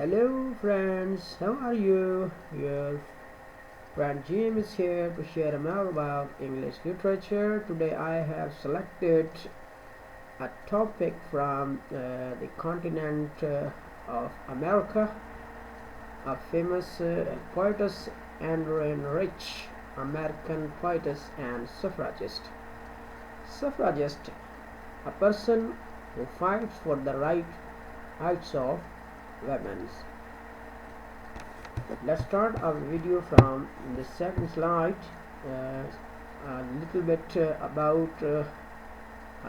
Hello friends, how are you? Your friend Jim is here to share more about English literature. Today I have selected a topic from the continent of America, a famous poetess, Adrienne Rich, American poetess and suffragist. Suffragist, a person who fights for the rights of women. Let's start our video from the second slide. A little bit about her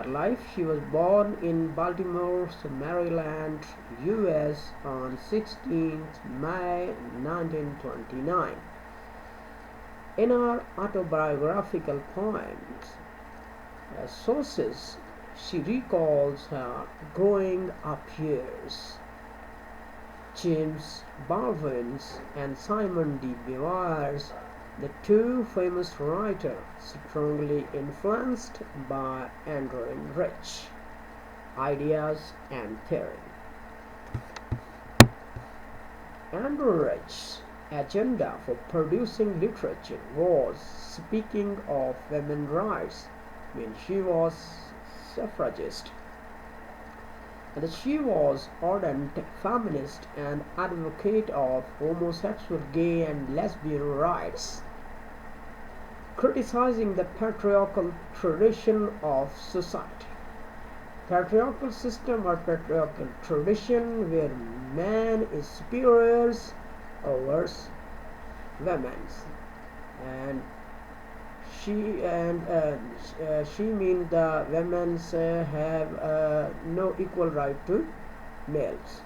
life. She was born in Baltimore, Maryland, US on 16th May 1929. In her autobiographical poems, Sources, she recalls her growing up years. James Baldwin's and Simon de Beauvoir's, the two famous writers, strongly influenced by Adrienne Rich ideas and theory. Adrienne Rich's agenda for producing literature was speaking of women's rights when she was suffragist. And she was ardent feminist and advocate of homosexual, gay and lesbian rights, criticizing the patriarchal tradition of society. Patriarchal system or patriarchal tradition where man is superior over women, and she means the women have no equal right to males.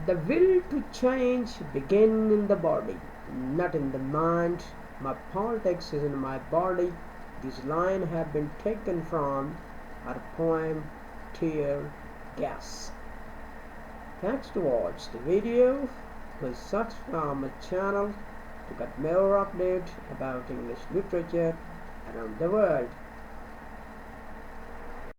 The will to change begins in the body, not in the mind. My politics is in my body. These lines have been taken from her poem Tear Gas. Thanks to watch the video. Please subscribe my channel to get more updates about English literature around the world.